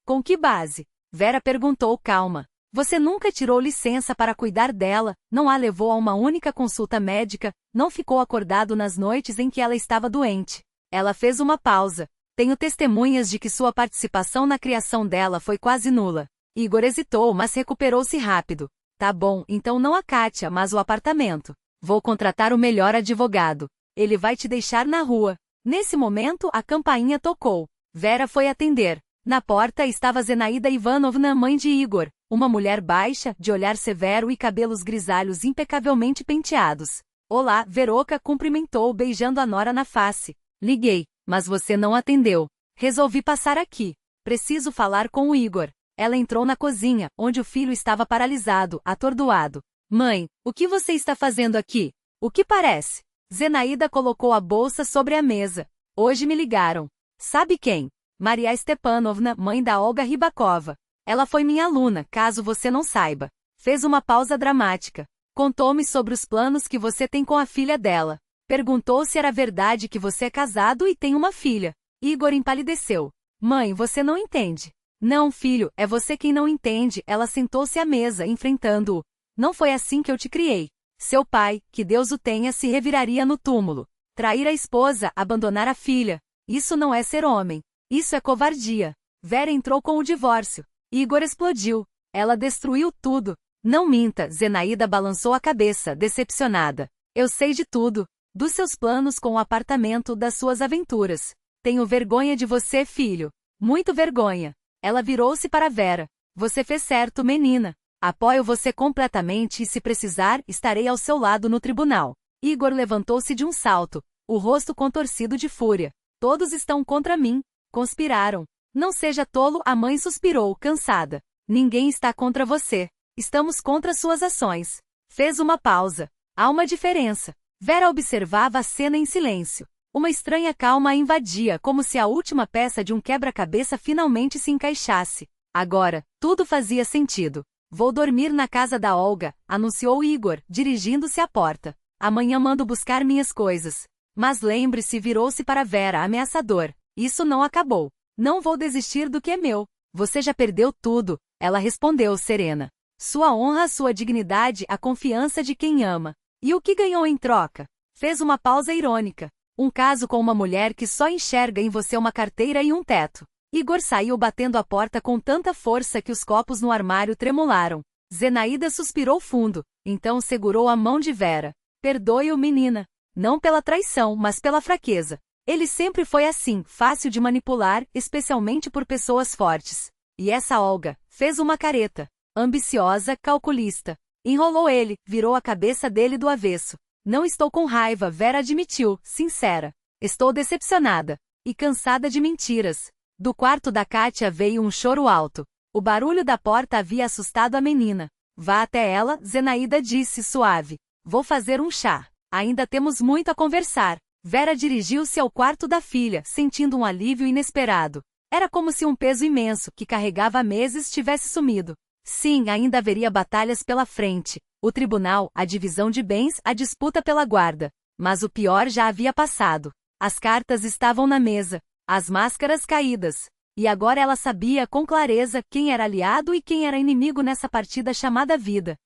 Com que base? Vera perguntou calma. Você nunca tirou licença para cuidar dela, não a levou a uma única consulta médica, não ficou acordado nas noites em que ela estava doente. Ela fez uma pausa. Tenho testemunhas de que sua participação na criação dela foi quase nula. Igor hesitou, mas recuperou-se rápido. Tá bom, então não a Kátia, mas o apartamento. Vou contratar o melhor advogado. Ele vai te deixar na rua. Nesse momento, a campainha tocou. Vera foi atender. Na porta estava Zenaida Ivanovna, mãe de Igor, uma mulher baixa, de olhar severo e cabelos grisalhos impecavelmente penteados. Olá, Veroca cumprimentou, beijando a nora na face. Liguei, mas você não atendeu. Resolvi passar aqui. Preciso falar com o Igor. Ela entrou na cozinha, onde o filho estava paralisado, atordoado. Mãe, o que você está fazendo aqui? O que parece? Zenaida colocou a bolsa sobre a mesa. Hoje me ligaram. Sabe quem? Maria Stepanovna, mãe da Olga Rybakova. Ela foi minha aluna, caso você não saiba. Fez uma pausa dramática. Contou-me sobre os planos que você tem com a filha dela. Perguntou se era verdade que você é casado e tem uma filha. Igor empalideceu. Mãe, você não entende. Não, filho, é você quem não entende. Ela sentou-se à mesa, enfrentando-o. Não foi assim que eu te criei. Seu pai, que Deus o tenha, se reviraria no túmulo. Trair a esposa, abandonar a filha. Isso não é ser homem. Isso é covardia. Vera entrou com o divórcio. Igor explodiu. Ela destruiu tudo. Não minta, Zenaida balançou a cabeça, decepcionada. Eu sei de tudo. Dos seus planos com o apartamento, das suas aventuras. Tenho vergonha de você, filho. Muito vergonha. Ela virou-se para Vera. Você fez certo, menina. Apoio você completamente e se precisar, estarei ao seu lado no tribunal. Igor levantou-se de um salto, o rosto contorcido de fúria. Todos estão contra mim. Conspiraram. Não seja tolo, a mãe suspirou, cansada. Ninguém está contra você. Estamos contra suas ações. Fez uma pausa. Há uma diferença. Vera observava a cena em silêncio. Uma estranha calma a invadia, como se a última peça de um quebra-cabeça finalmente se encaixasse. Agora, tudo fazia sentido. Vou dormir na casa da Olga, anunciou Igor, dirigindo-se à porta. Amanhã mando buscar minhas coisas. Mas lembre-se, virou-se para Vera, ameaçador. Isso não acabou. Não vou desistir do que é meu. Você já perdeu tudo, ela respondeu serena. Sua honra, sua dignidade, a confiança de quem ama. E o que ganhou em troca? Fez uma pausa irônica. Um caso com uma mulher que só enxerga em você uma carteira e um teto. Igor saiu batendo a porta com tanta força que os copos no armário tremularam. Zenaida suspirou fundo, então segurou a mão de Vera. Perdoe-o, menina. Não pela traição, mas pela fraqueza. Ele sempre foi assim, fácil de manipular, especialmente por pessoas fortes. E essa Olga fez uma careta. Ambiciosa, calculista. Enrolou ele, virou a cabeça dele do avesso. Não estou com raiva, Vera admitiu, sincera. Estou decepcionada. E cansada de mentiras. Do quarto da Kátia veio um choro alto. O barulho da porta havia assustado a menina. Vá até ela, Zenaida disse suave. Vou fazer um chá. Ainda temos muito a conversar. Vera dirigiu-se ao quarto da filha, sentindo um alívio inesperado. Era como se um peso imenso, que carregava há meses, tivesse sumido. Sim, ainda haveria batalhas pela frente. O tribunal, a divisão de bens, a disputa pela guarda. Mas o pior já havia passado. As cartas estavam na mesa, as máscaras caídas. E agora ela sabia com clareza quem era aliado e quem era inimigo nessa partida chamada vida.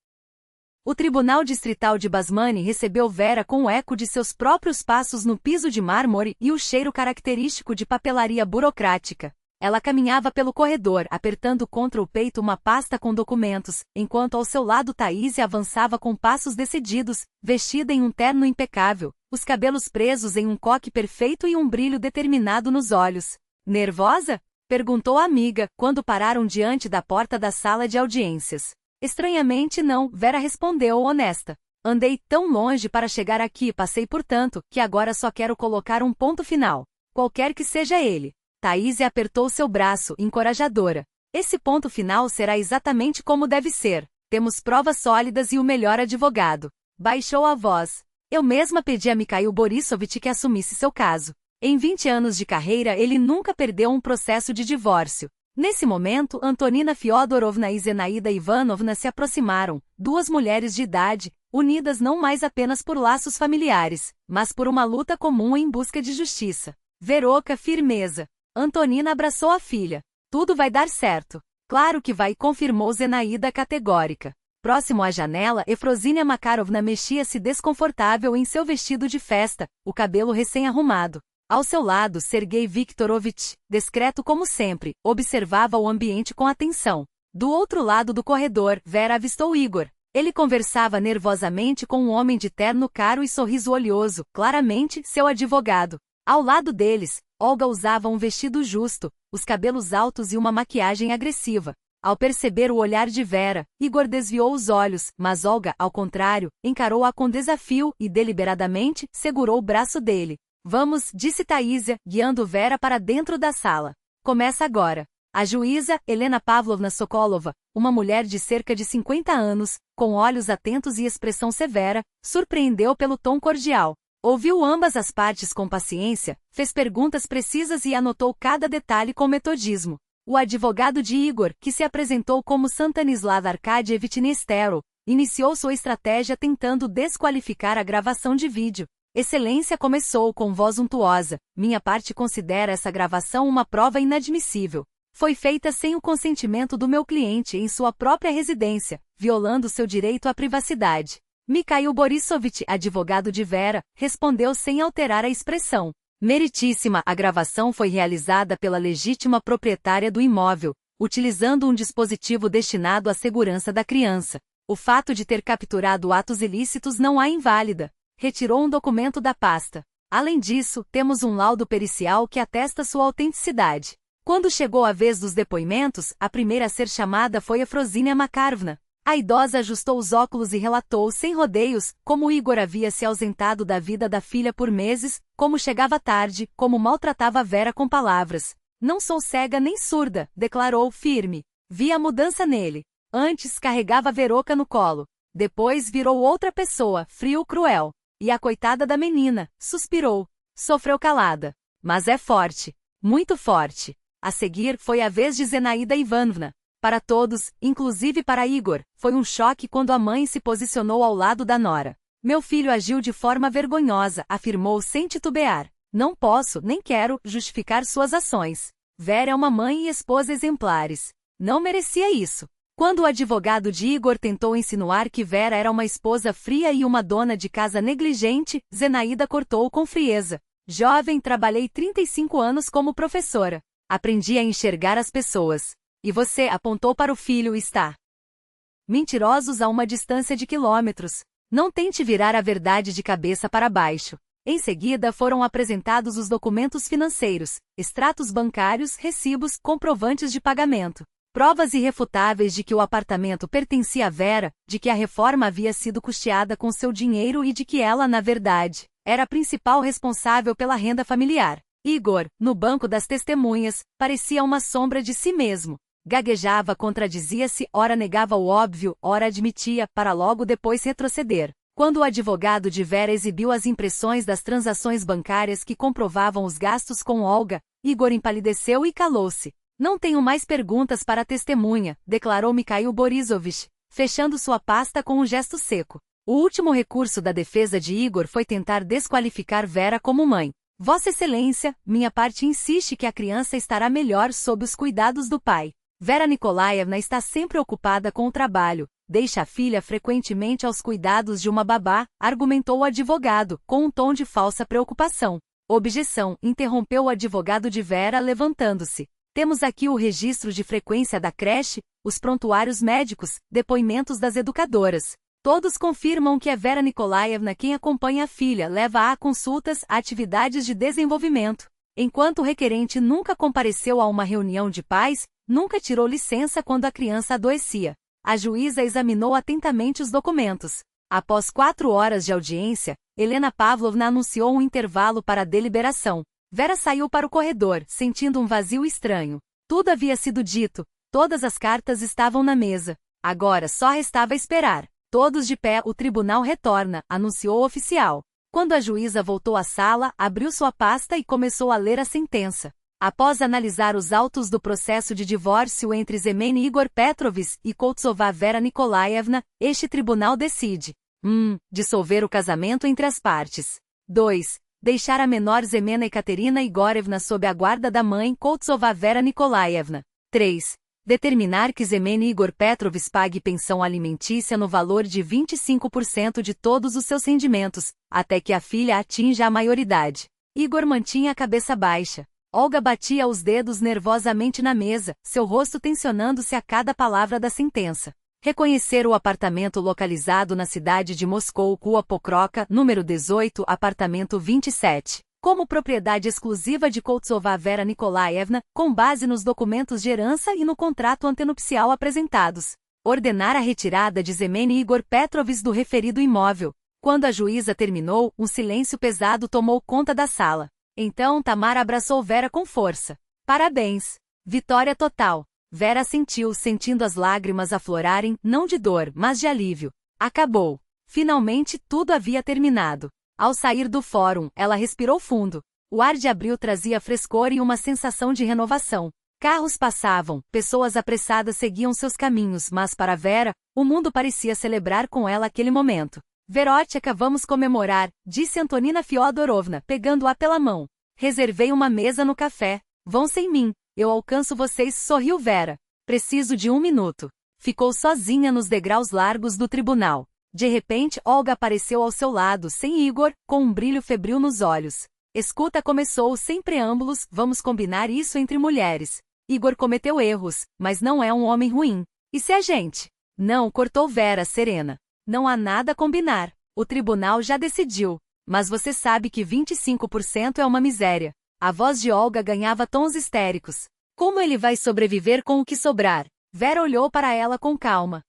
O Tribunal Distrital de Basmane recebeu Vera com o eco de seus próprios passos no piso de mármore e o cheiro característico de papelaria burocrática. Ela caminhava pelo corredor, apertando contra o peito uma pasta com documentos, enquanto ao seu lado Taísia avançava com passos decididos, vestida em um terno impecável, os cabelos presos em um coque perfeito e um brilho determinado nos olhos. Nervosa? Perguntou a amiga, quando pararam diante da porta da sala de audiências. Estranhamente não, Vera respondeu honesta. Andei tão longe para chegar aqui e passei por tanto, que agora só quero colocar um ponto final. Qualquer que seja ele. Taísia apertou seu braço, encorajadora. Esse ponto final será exatamente como deve ser. Temos provas sólidas e o melhor advogado. Baixou a voz. Eu mesma pedi a Mikhail Borisovich que assumisse seu caso. Em 20 anos de carreira ele nunca perdeu um processo de divórcio. Nesse momento, Antonina Fyodorovna e Zenaida Ivanovna se aproximaram, duas mulheres de idade, unidas não mais apenas por laços familiares, mas por uma luta comum em busca de justiça. Veroka, firmeza. Antonina abraçou a filha. Tudo vai dar certo. Claro que vai, confirmou Zenaida categórica. Próximo à janela, Efrosínia Makarovna mexia-se desconfortável em seu vestido de festa, o cabelo recém-arrumado. Ao seu lado, Sergei Viktorovich, discreto como sempre, observava o ambiente com atenção. Do outro lado do corredor, Vera avistou Igor. Ele conversava nervosamente com um homem de terno caro e sorriso oleoso, claramente seu advogado. Ao lado deles, Olga usava um vestido justo, os cabelos altos e uma maquiagem agressiva. Ao perceber o olhar de Vera, Igor desviou os olhos, mas Olga, ao contrário, encarou-a com desafio e, deliberadamente, segurou o braço dele. Vamos, disse Taísia, guiando Vera para dentro da sala. Começa agora. A juíza, Helena Pavlovna Sokolova, uma mulher de cerca de 50 anos, com olhos atentos e expressão severa, surpreendeu pelo tom cordial. Ouviu ambas as partes com paciência, fez perguntas precisas e anotou cada detalhe com metodismo. O advogado de Igor, que se apresentou como Stanislav Arkadievich Nesterov, iniciou sua estratégia tentando desqualificar a gravação de vídeo. Excelência, começou com voz untuosa. Minha parte considera essa gravação uma prova inadmissível. Foi feita sem o consentimento do meu cliente em sua própria residência, violando seu direito à privacidade. Mikhail Borisovich, advogado de Vera, respondeu sem alterar a expressão. Meritíssima, a gravação foi realizada pela legítima proprietária do imóvel, utilizando um dispositivo destinado à segurança da criança. O fato de ter capturado atos ilícitos não a inválida. Retirou um documento da pasta. Além disso, temos um laudo pericial que atesta sua autenticidade. Quando chegou a vez dos depoimentos, a primeira a ser chamada foi Efrosínia Makarovna. A idosa ajustou os óculos e relatou sem rodeios como Igor havia se ausentado da vida da filha por meses, como chegava tarde, como maltratava Vera com palavras. Não sou cega nem surda, declarou firme. Vi a mudança nele. Antes carregava Veroka no colo. Depois virou outra pessoa, frio, cruel. E a coitada da menina, suspirou. Sofreu calada. Mas é forte. Muito forte. A seguir foi a vez de Zenaida Ivanovna. Para todos, inclusive para Igor, foi um choque quando a mãe se posicionou ao lado da nora. Meu filho agiu de forma vergonhosa, afirmou sem titubear. Não posso, nem quero, justificar suas ações. Vera é uma mãe e esposa exemplares. Não merecia isso. Quando o advogado de Igor tentou insinuar que Vera era uma esposa fria e uma dona de casa negligente, Zenaida cortou com frieza. Jovem, trabalhei 35 anos como professora. Aprendi a enxergar as pessoas. E você, apontou para o filho, está. Mentirosos a uma distância de quilômetros. Não tente virar a verdade de cabeça para baixo. Em seguida foram apresentados os documentos financeiros, extratos bancários, recibos, comprovantes de pagamento. Provas irrefutáveis de que o apartamento pertencia a Vera, de que a reforma havia sido custeada com seu dinheiro e de que ela, na verdade, era a principal responsável pela renda familiar. Igor, no banco das testemunhas, parecia uma sombra de si mesmo. Gaguejava, contradizia-se, ora negava o óbvio, ora admitia, para logo depois retroceder. Quando o advogado de Vera exibiu as impressões das transações bancárias que comprovavam os gastos com Olga, Igor empalideceu e calou-se. Não tenho mais perguntas para a testemunha, declarou Mikhail Borisovich. fechando sua pasta com um gesto seco. O último recurso da defesa de Igor foi tentar desqualificar Vera como mãe. Vossa Excelência, minha parte insiste que a criança estará melhor sob os cuidados do pai. Vera Nikolaevna está sempre ocupada com o trabalho, deixa a filha frequentemente aos cuidados de uma babá, argumentou o advogado, com um tom de falsa preocupação. Objeção, interrompeu o advogado de Vera levantando-se. Temos aqui o registro de frequência da creche, os prontuários médicos, depoimentos das educadoras. Todos confirmam que é Vera Nikolaevna quem acompanha a filha, leva a consultas, a atividades de desenvolvimento. Enquanto o requerente nunca compareceu a uma reunião de pais, nunca tirou licença quando a criança adoecia. A juíza examinou atentamente os documentos. Após 4 horas de audiência, Helena Pavlovna anunciou um intervalo para a deliberação. Vera saiu para o corredor, sentindo um vazio estranho. Tudo havia sido dito, todas as cartas estavam na mesa. Agora só restava esperar. Todos de pé, o tribunal retorna, anunciou o oficial. Quando a juíza voltou à sala, abriu sua pasta e começou a ler a sentença. Após analisar os autos do processo de divórcio entre Zemene Igor Petrovich e Koltsova Vera Nikolaevna, este tribunal decide: 1. Dissolver o casamento entre as partes. 2. Deixar a menor Zemena Ekaterina Igorevna sob a guarda da mãe Koltsova Vera Nikolaevna. 3. Determinar que Zemene Igor Petrovich pague pensão alimentícia no valor de 25% de todos os seus rendimentos, até que a filha atinja a maioridade. Igor mantinha a cabeça baixa. Olga batia os dedos nervosamente na mesa, seu rosto tensionando-se a cada palavra da sentença. Reconhecer o apartamento localizado na cidade de Moscou, Rua Pokroka, número 18, apartamento 27. Como propriedade exclusiva de Koltsova Vera Nikolaevna, com base nos documentos de herança e no contrato antenupcial apresentados. Ordenar a retirada de Zemene Igor Petrovich do referido imóvel. Quando a juíza terminou, um silêncio pesado tomou conta da sala. Então Tamara abraçou Vera com força. Parabéns! Vitória total! Vera assentiu, sentindo as lágrimas aflorarem, não de dor, mas de alívio. Acabou. Finalmente tudo havia terminado. Ao sair do fórum, ela respirou fundo. O ar de abril trazia frescor e uma sensação de renovação. Carros passavam, pessoas apressadas seguiam seus caminhos, mas para Vera, o mundo parecia celebrar com ela aquele momento. Verótica, vamos comemorar, disse Antonina Fyodorovna, pegando-a pela mão. Reservei uma mesa no café. Vão sem mim, eu alcanço vocês, sorriu Vera. Preciso de 1 minuto. Ficou sozinha nos degraus largos do tribunal. De repente, Olga apareceu ao seu lado, sem Igor, com um brilho febril nos olhos. Escuta, começou sem preâmbulos, vamos combinar isso entre mulheres. Igor cometeu erros, mas não é um homem ruim. E se a gente? Não, cortou Vera, serena. Não há nada a combinar. O tribunal já decidiu. Mas você sabe que 25% é uma miséria. A voz de Olga ganhava tons histéricos. Como ele vai sobreviver com o que sobrar? Vera olhou para ela com calma.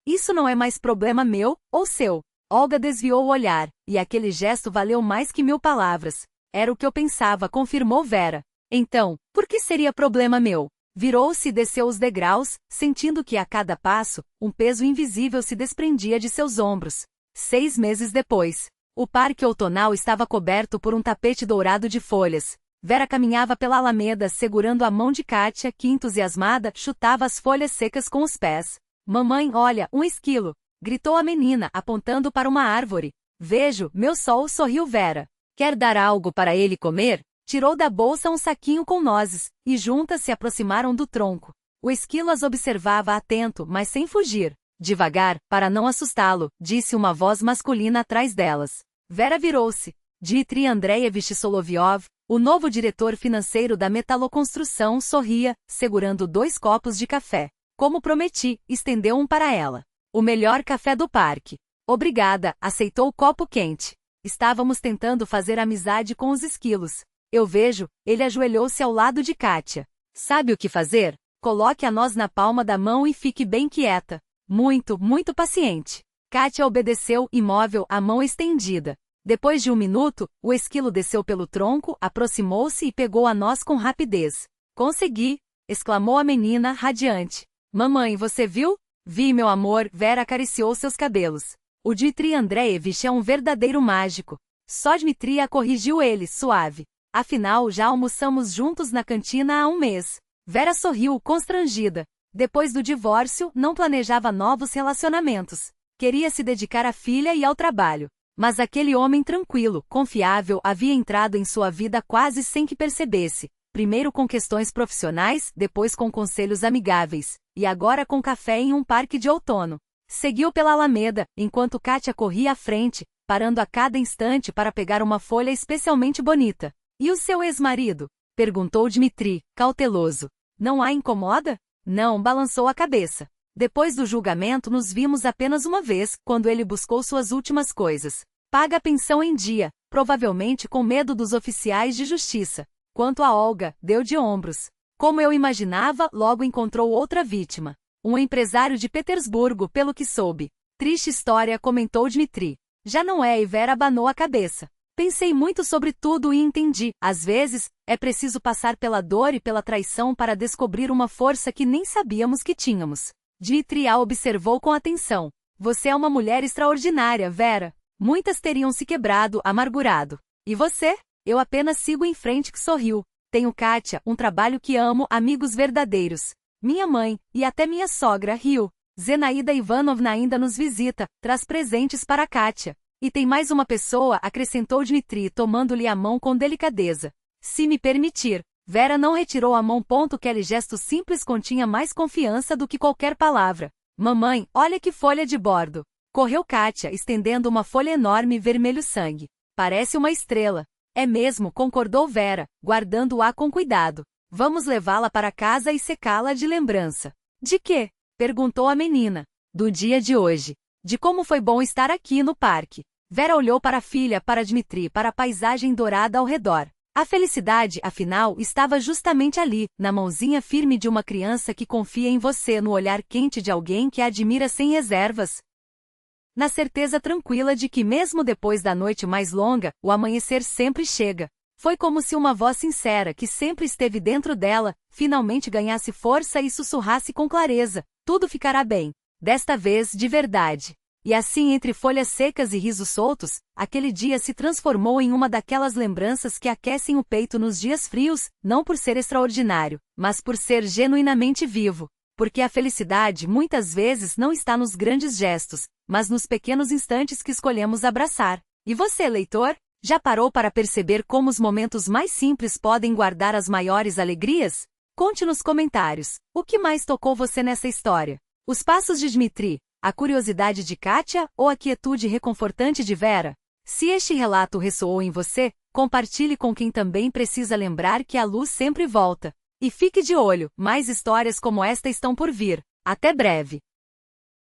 Isso não é mais problema meu, ou seu. Olga desviou o olhar, e aquele gesto valeu mais que 1000 palavras. Era o que eu pensava, confirmou Vera. Então, por que seria problema meu? Virou-se e desceu os degraus, sentindo que a cada passo, um peso invisível se desprendia de seus ombros. 6 meses depois, o parque outonal estava coberto por um tapete dourado de folhas. Vera caminhava pela alameda segurando a mão de Kátia, que entusiasmada, chutava as folhas secas com os pés. Mamãe, olha, um esquilo! Gritou a menina, apontando para uma árvore. Vejo, meu sol, sorriu Vera. Quer dar algo para ele comer? Tirou da bolsa um saquinho com nozes, e juntas se aproximaram do tronco. O esquilo as observava atento, mas sem fugir. Devagar, para não assustá-lo, disse uma voz masculina atrás delas. Vera virou-se. Dmitry Andreevich Solovyov, o novo diretor financeiro da metaloconstrução, sorria, segurando 2 copos de café. Como prometi, estendeu um para ela. O melhor café do parque. Obrigada, aceitou o copo quente. Estávamos tentando fazer amizade com os esquilos. Eu vejo, ele ajoelhou-se ao lado de Kátia. Sabe o que fazer? Coloque a noz na palma da mão e fique bem quieta. Muito, muito paciente. Kátia obedeceu, imóvel, a mão estendida. Depois de 1 minuto, o esquilo desceu pelo tronco, aproximou-se e pegou a noz com rapidez. Consegui! Exclamou a menina, radiante. Mamãe, você viu? Vi, meu amor, Vera acariciou seus cabelos. O Dmitry Andreevich é um verdadeiro mágico. Só Dmitry a corrigiu ele, suave. Afinal, já almoçamos juntos na cantina há 1 mês. Vera sorriu, constrangida. Depois do divórcio, não planejava novos relacionamentos. Queria se dedicar à filha e ao trabalho. Mas aquele homem tranquilo, confiável, havia entrado em sua vida quase sem que percebesse. Primeiro com questões profissionais, depois com conselhos amigáveis, e agora com café em um parque de outono. Seguiu pela Alameda, enquanto Kátia corria à frente, parando a cada instante para pegar uma folha especialmente bonita. E o seu ex-marido? Perguntou Dmitri, cauteloso. Não a incomoda? Não, balançou a cabeça. Depois do julgamento nos vimos apenas uma vez, quando ele buscou suas últimas coisas. Paga a pensão em dia, provavelmente com medo dos oficiais de justiça. Quanto a Olga, deu de ombros. Como eu imaginava, logo encontrou outra vítima. Um empresário de Petersburgo, pelo que soube. Triste história, comentou Dmitri. Já não é, e Vera abanou a cabeça. Pensei muito sobre tudo e entendi. Às vezes, é preciso passar pela dor e pela traição para descobrir uma força que nem sabíamos que tínhamos. Dmitri a observou com atenção. Você é uma mulher extraordinária, Vera. Muitas teriam se quebrado, amargurado. E você? Eu apenas sigo em frente, que sorriu. Tenho Kátia, um trabalho que amo, amigos verdadeiros. Minha mãe, e até minha sogra, riu. Zenaida Ivanovna ainda nos visita, traz presentes para Kátia. E tem mais uma pessoa, acrescentou Dmitri, tomando-lhe a mão com delicadeza. Se me permitir. Vera não retirou a mão. Aquele gesto simples continha mais confiança do que qualquer palavra. Mamãe, olha que folha de bordo. Correu Kátia, estendendo uma folha enorme vermelho sangue. Parece uma estrela. É mesmo, concordou Vera, guardando-a com cuidado. Vamos levá-la para casa e secá-la de lembrança. De quê? Perguntou a menina. Do dia de hoje. De como foi bom estar aqui no parque. Vera olhou para a filha, para Dmitri, para a paisagem dourada ao redor. A felicidade, afinal, estava justamente ali, na mãozinha firme de uma criança que confia em você, no olhar quente de alguém que a admira sem reservas. Na certeza tranquila de que mesmo depois da noite mais longa, o amanhecer sempre chega. Foi como se uma voz sincera que sempre esteve dentro dela, finalmente ganhasse força e sussurrasse com clareza: tudo ficará bem. Desta vez, de verdade. E assim, entre folhas secas e risos soltos, aquele dia se transformou em uma daquelas lembranças que aquecem o peito nos dias frios, não por ser extraordinário, mas por ser genuinamente vivo. Porque a felicidade muitas vezes não está nos grandes gestos, mas nos pequenos instantes que escolhemos abraçar. E você, leitor? Já parou para perceber como os momentos mais simples podem guardar as maiores alegrias? Conte nos comentários. O que mais tocou você nessa história? Os passos de Dmitri? A curiosidade de Kátia ou a quietude reconfortante de Vera? Se este relato ressoou em você, compartilhe com quem também precisa lembrar que a luz sempre volta. E fique de olho, mais histórias como esta estão por vir. Até breve!